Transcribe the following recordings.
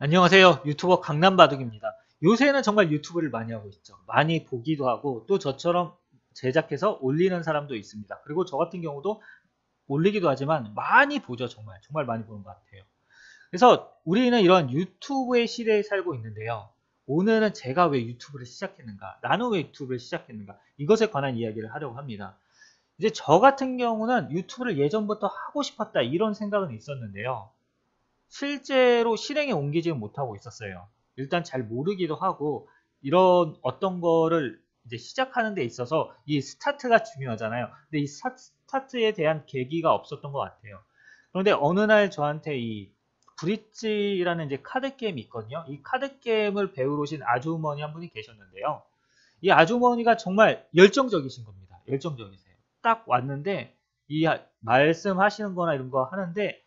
안녕하세요. 유튜버 강남바둑입니다. 요새는 정말 유튜브를 많이 하고 있죠. 많이 보기도 하고 또 저처럼 제작해서 올리는 사람도 있습니다. 그리고 저 같은 경우도 올리기도 하지만 많이 보죠. 정말 많이 보는 것 같아요. 그래서 우리는 이런 유튜브의 시대에 살고 있는데요. 오늘은 제가 왜 유튜브를 시작했는가, 나는 왜 유튜브를 시작했는가, 이것에 관한 이야기를 하려고 합니다. 이제 저 같은 경우는 유튜브를 예전부터 하고 싶었다 이런 생각은 있었는데요. 실제로 실행에 옮기지는 못하고 있었어요. 일단 잘 모르기도 하고 이런 어떤 거를 이제 시작하는 데 있어서 이 스타트가 중요하잖아요. 근데 이 스타트에 대한 계기가 없었던 것 같아요. 그런데 어느 날 저한테 이 브릿지라는 이제 카드 게임이 있거든요. 이 카드 게임을 배우러 오신 아주머니 한 분이 계셨는데요. 이 아주머니가 정말 열정적이신 겁니다. 열정적이세요. 딱 왔는데 이 말씀하시는 거나 이런 거 하는데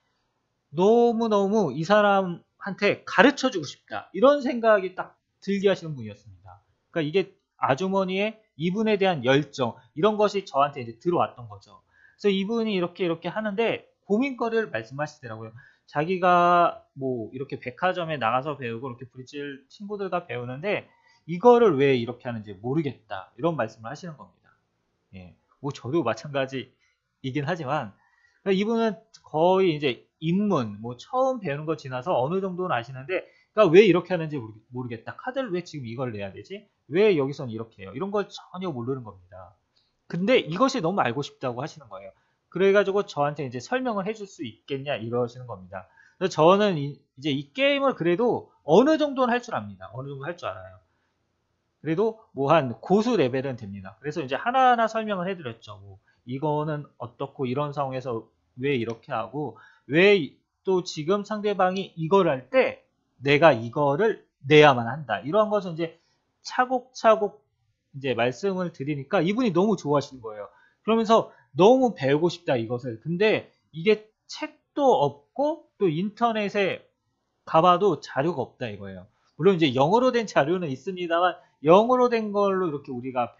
너무너무 이 사람한테 가르쳐 주고 싶다. 이런 생각이 딱 들게 하시는 분이었습니다. 그러니까 이게 아주머니의 이분에 대한 열정, 이런 것이 저한테 이제 들어왔던 거죠. 그래서 이분이 이렇게 하는데 고민거리를 말씀하시더라고요. 자기가 뭐 이렇게 백화점에 나가서 배우고 이렇게 브릿지를 친구들과 배우는데 이거를 왜 이렇게 하는지 모르겠다. 이런 말씀을 하시는 겁니다. 예. 뭐 저도 마찬가지이긴 하지만 그러니까 이분은 거의 이제 입문, 뭐 처음 배우는 거 지나서 어느 정도는 아시는데, 그러니까 왜 이렇게 하는지 모르겠다. 카드를 왜 지금 이걸 내야 되지? 왜 여기서는 이렇게 해요? 이런 걸 전혀 모르는 겁니다. 근데 이것이 너무 알고 싶다고 하시는 거예요. 그래가지고 저한테 이제 설명을 해줄 수 있겠냐 이러시는 겁니다. 그래서 저는 이제 이 게임을 그래도 어느 정도는 할 줄 압니다. 어느 정도 할 줄 알아요. 그래도 뭐 한 고수 레벨은 됩니다. 그래서 이제 하나하나 설명을 해드렸죠. 뭐 이거는 어떻고 이런 상황에서 왜 이렇게 하고 왜 또 지금 상대방이 이걸 할 때 내가 이거를 내야만 한다. 이런 것을 이제 차곡차곡 이제 말씀을 드리니까 이분이 너무 좋아하시는 거예요. 그러면서 너무 배우고 싶다 이것을. 근데 이게 책도 없고 또 인터넷에 가봐도 자료가 없다 이거예요. 물론 이제 영어로 된 자료는 있습니다만 영어로 된 걸로 이렇게 우리가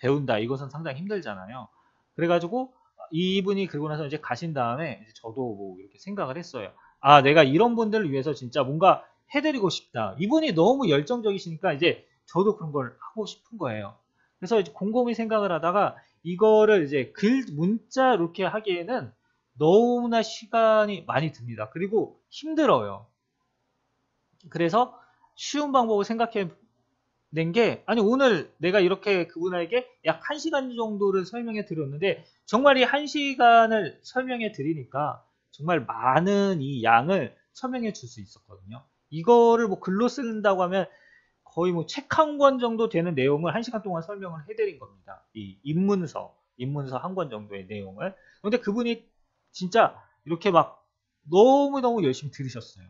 배운다. 이것은 상당히 힘들잖아요. 그래가지고 이분이 그러고 나서 이제 가신 다음에 이제 저도 뭐 이렇게 생각을 했어요. 아, 내가 이런 분들을 위해서 진짜 뭔가 해드리고 싶다. 이분이 너무 열정적이시니까 이제 저도 그런 걸 하고 싶은 거예요. 그래서 이제 곰곰이 생각을 하다가 이거를 이제 문자 이렇게 하기에는 너무나 시간이 많이 듭니다. 그리고 힘들어요. 그래서 쉬운 방법을 생각해 낸 게, 아니, 오늘 내가 이렇게 그분에게 약 1시간 정도를 설명해 드렸는데, 정말 이 1시간을 설명해 드리니까, 정말 많은 이 양을 설명해 줄 수 있었거든요. 이거를 뭐 글로 쓴다고 하면 거의 뭐 책 한 권 정도 되는 내용을 1시간 동안 설명을 해드린 겁니다. 이 입문서 한 권 정도의 내용을. 근데 그분이 진짜 이렇게 막 너무너무 열심히 들으셨어요.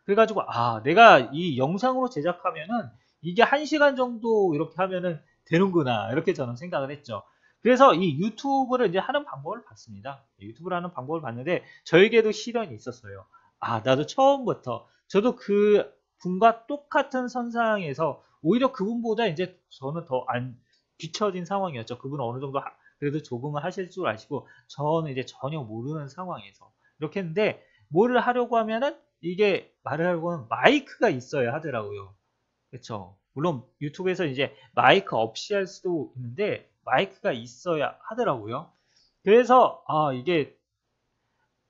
그래가지고, 아, 내가 이 영상으로 제작하면은 이게 1시간 정도 이렇게 하면은 되는구나. 이렇게 저는 생각을 했죠. 그래서 이 유튜브를 이제 하는 방법을 봤습니다. 유튜브를 하는 방법을 봤는데 저에게도 시련이 있었어요. 아, 나도 처음부터 저도 그 분과 똑같은 선상에서 오히려 그분보다 이제 저는 더 안 뒤처진 상황이었죠. 그분은 어느 정도 그래도 조금은 하실 줄 아시고 저는 이제 전혀 모르는 상황에서 이렇게 했는데 뭐를 하려고 하면은 이게 말을 하려고 하면 마이크가 있어야 하더라고요. 그렇죠. 물론 유튜브에서 이제 마이크 없이 할 수도 있는데 마이크가 있어야 하더라고요. 그래서 이게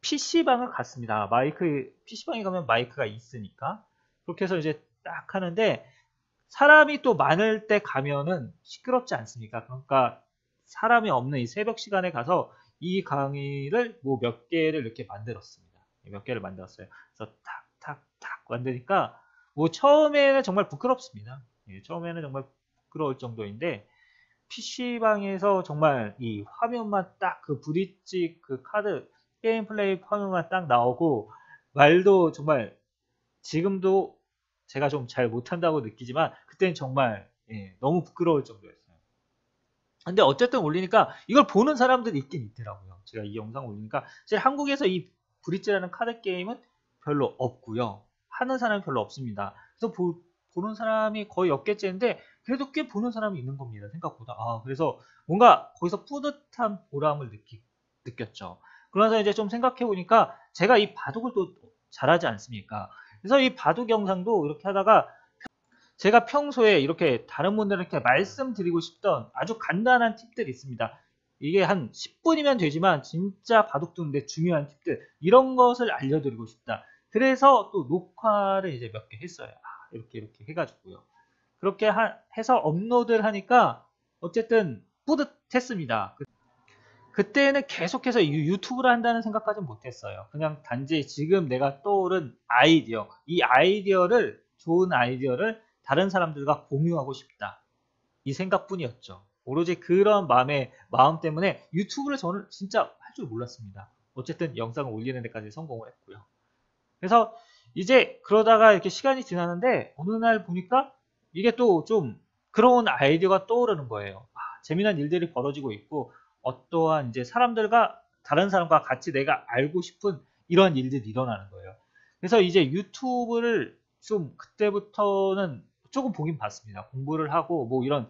PC방을 갔습니다. PC방에 가면 마이크가 있으니까. 그렇게 해서 이제 딱 하는데 사람이 또 많을 때 가면은 시끄럽지 않습니까? 그러니까 사람이 없는 이 새벽 시간에 가서 이 강의를 뭐 몇 개를 이렇게 만들었습니다. 몇 개를 만들었어요. 그래서 탁탁탁 만드니까 뭐 처음에는 정말 부끄럽습니다. 예, 처음에는 정말 부끄러울 정도인데 PC방에서 정말 이 화면만 딱 그 브릿지 그 카드 게임 플레이 화면만 딱 나오고 말도 정말 지금도 제가 좀 잘 못한다고 느끼지만 그때는 정말 너무 부끄러울 정도였어요. 근데 어쨌든 올리니까 이걸 보는 사람들이 있긴 있더라고요. 제가 이 영상 올리니까 사실 한국에서 이 브릿지라는 카드 게임은 별로 없고요. 하는 사람이 별로 없습니다. 그래서 보는 사람이 거의 없겠지인데 그래도 꽤 보는 사람이 있는 겁니다. 생각보다. 그래서 뭔가 거기서 뿌듯한 보람을 느꼈죠. 그러면서 이제 좀 생각해 보니까 제가 이 바둑을 또 잘하지 않습니까? 그래서 이 바둑 영상도 이렇게 하다가 제가 평소에 이렇게 다른 분들한테 말씀드리고 싶던 아주 간단한 팁들이 있습니다. 이게 한 10분이면 되지만 진짜 바둑 두는데 중요한 팁들 이런 것을 알려드리고 싶다. 그래서 또 녹화를 이제 몇 개 했어요. 이렇게 해가지고요. 그렇게 해서 업로드를 하니까 어쨌든 뿌듯했습니다. 그때는 계속해서 유튜브를 한다는 생각까지는 못했어요. 그냥 단지 지금 내가 떠오른 아이디어, 이 아이디어를, 좋은 아이디어를 다른 사람들과 공유하고 싶다. 이 생각뿐이었죠. 오로지 그런 마음 때문에 유튜브를 저는 진짜 할 줄 몰랐습니다. 어쨌든 영상을 올리는 데까지 성공을 했고요. 그래서 이제 그러다가 이렇게 시간이 지나는데 어느 날 보니까 이게 또 좀 그런 아이디어가 떠오르는 거예요. 재미난 일들이 벌어지고 있고 어떠한 이제 다른 사람과 같이 내가 알고 싶은 이런 일들이 일어나는 거예요. 그래서 이제 유튜브를 좀 그때부터는 조금 보긴 봤습니다. 공부를 하고 뭐 이런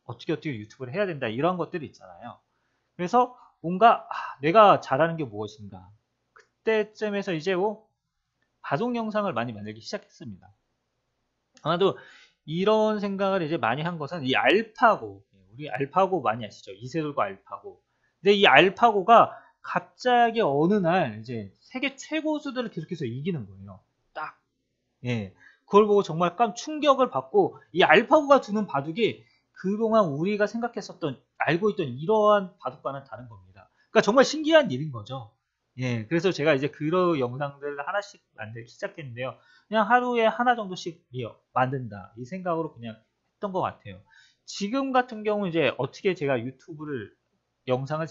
어떻게 유튜브를 해야 된다 이런 것들이 있잖아요. 그래서 뭔가 내가 잘하는 게 무엇인가 그때쯤에서 이제 바둑 영상을 많이 만들기 시작했습니다. 아마도 이런 생각을 이제 많이 한 것은 이 알파고, 우리 알파고 많이 아시죠? 이세돌과 알파고. 근데 이 알파고가 갑자기 어느 날 이제 세계 최고수들을 계속해서 이기는 거예요. 딱. 예. 그걸 보고 정말 충격을 받고 이 알파고가 두는 바둑이 그동안 우리가 알고 있던 이러한 바둑과는 다른 겁니다. 그러니까 정말 신기한 일인 거죠. 예. 그래서 제가 이제 그런 영상들을 하나씩 만들기 시작했는데요. 그냥 하루에 하나 정도씩 만든다. 이 생각으로 그냥 했던 것 같아요. 지금 같은 경우 이제 어떻게 제가 영상을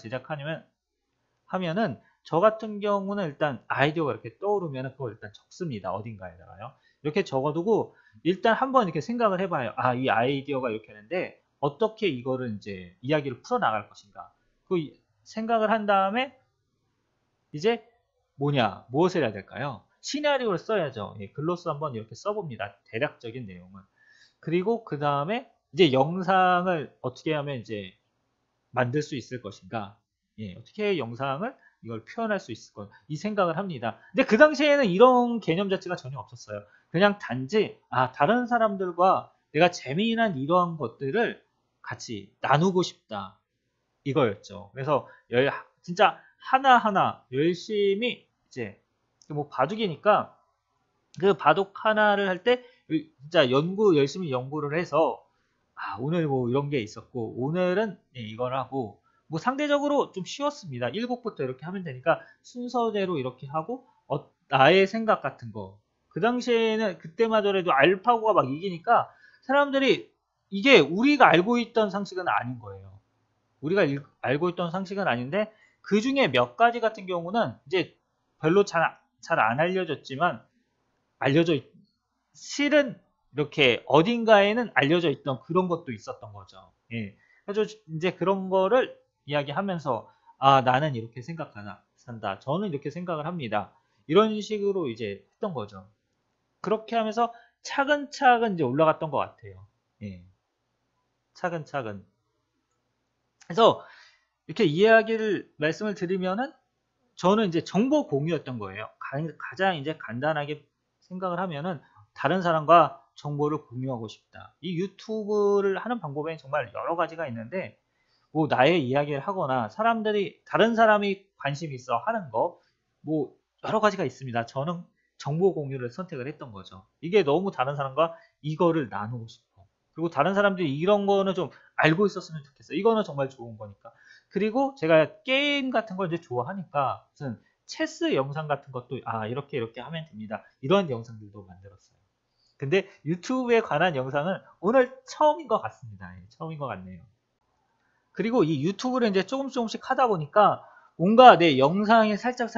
하면은 저 같은 경우는 일단 아이디어가 이렇게 떠오르면 그걸 일단 적습니다. 어딘가에다가요. 이렇게 적어두고 일단 한번 이렇게 생각을 해봐요. 이 아이디어가 이렇게 하는데 어떻게 이거를 이제 이야기를 풀어나갈 것인가. 그 생각을 한 다음에 이제 무엇을 해야 될까요? 시나리오를 써야죠. 글로써 한번 이렇게 써봅니다. 대략적인 내용을. 그리고 그 다음에 이제 영상을 어떻게 하면 이제 만들 수 있을 것인가. 어떻게 영상을 이걸 표현할 수 있을 것, 이 생각을 합니다. 근데 그 당시에는 이런 개념 자체가 전혀 없었어요. 그냥 단지 다른 사람들과 내가 재미난 이러한 것들을 같이 나누고 싶다. 이거였죠. 그래서 진짜 하나하나 열심히 이제 뭐 바둑이니까 그 바둑 하나를 할 때 진짜 열심히 연구를 해서 오늘 뭐 이런 게 있었고 오늘은 이걸 하고 뭐 상대적으로 좀 쉬웠습니다. 1곡부터 이렇게 하면 되니까 순서대로 이렇게 하고 나의 생각 같은 거. 그 당시에는 그때마저라도 알파고가 막 이기니까 사람들이 이게 우리가 알고 있던 상식은 아닌 거예요. 우리가 알고 있던 상식은 아닌데 그 중에 몇 가지 같은 경우는 이제 별로 잘 안 알려졌지만 실은 이렇게 어딘가에는 알려져 있던 그런 것도 있었던 거죠. 그래서 이제 그런 거를 이야기하면서 나는 이렇게 산다. 저는 이렇게 생각을 합니다. 이런 식으로 이제 했던 거죠. 그렇게 하면서 차근차근 이제 올라갔던 것 같아요. 차근차근. 그래서 이렇게 말씀을 드리면은 저는 이제 정보 공유였던 거예요. 가장 이제 간단하게 생각을 하면은 다른 사람과 정보를 공유하고 싶다. 이 유튜브를 하는 방법에는 정말 여러 가지가 있는데 뭐 나의 이야기를 하거나 다른 사람이 관심 있어 하는 거 뭐 여러 가지가 있습니다. 저는 정보 공유를 선택을 했던 거죠. 이게 너무 다른 사람과 이거를 나누고 싶어. 그리고 다른 사람들이 이런 거는 좀 알고 있었으면 좋겠어. 이거는 정말 좋은 거니까. 그리고 제가 게임 같은 걸 이제 좋아하니까 무슨 체스 영상 같은 것도 이렇게 하면 됩니다. 이런 영상들도 만들었어요. 근데 유튜브에 관한 영상은 오늘 처음인 것 같습니다. 처음인 것 같네요. 그리고 이 유튜브를 이제 조금씩 하다 보니까 뭔가 내 영상에 살짝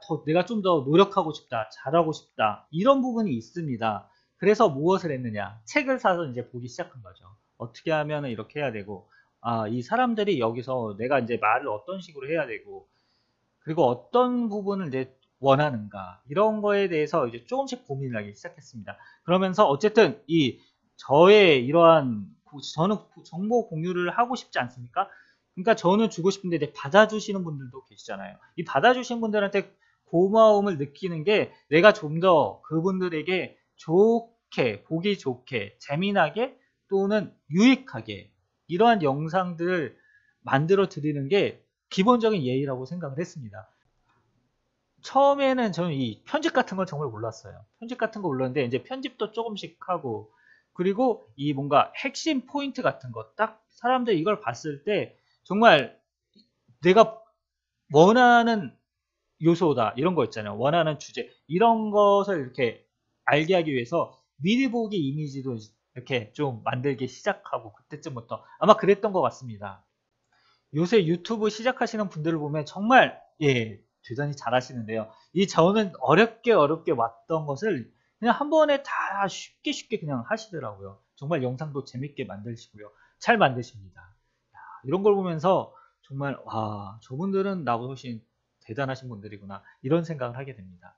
더 내가 좀 더 노력하고 싶다, 잘하고 싶다 이런 부분이 있습니다. 그래서 무엇을 했느냐? 책을 사서 이제 보기 시작한 거죠. 어떻게 하면 이렇게 해야 되고, 이 사람들이 여기서 내가 이제 말을 어떤 식으로 해야 되고, 그리고 어떤 부분을 이제 원하는가 이런 거에 대해서 이제 조금씩 고민을 하기 시작했습니다. 그러면서 어쨌든 저의 저는 정보 공유를 하고 싶지 않습니까? 그러니까 저는 주고 싶은데 받아주시는 분들도 계시잖아요. 이 받아주신 분들한테 고마움을 느끼는 게 내가 좀 더 그분들에게 좋게, 보기 좋게, 재미나게 또는 유익하게 이러한 영상들을 만들어 드리는 게 기본적인 예의라고 생각을 했습니다. 처음에는 저는 이 편집 같은 건 정말 몰랐어요. 편집 같은 거 몰랐는데 이제 편집도 조금씩 하고 그리고 이 뭔가 핵심 포인트 같은 거 딱 사람들이 이걸 봤을 때 정말 내가 원하는 요소다 이런 거 있잖아요. 원하는 주제 이런 것을 이렇게 알게 하기 위해서 미리 보기 이미지도 이렇게 좀 만들기 시작하고 그때쯤부터 아마 그랬던 것 같습니다. 요새 유튜브 시작하시는 분들을 보면 정말 대단히 잘하시는데요. 이 저는 어렵게 왔던 것을 그냥 한 번에 다 쉽게 그냥 하시더라고요. 정말 영상도 재밌게 만드시고요. 잘 만드십니다. 야, 이런 걸 보면서 정말 와 저분들은 나보다 훨씬 대단하신 분들이구나 이런 생각을 하게 됩니다.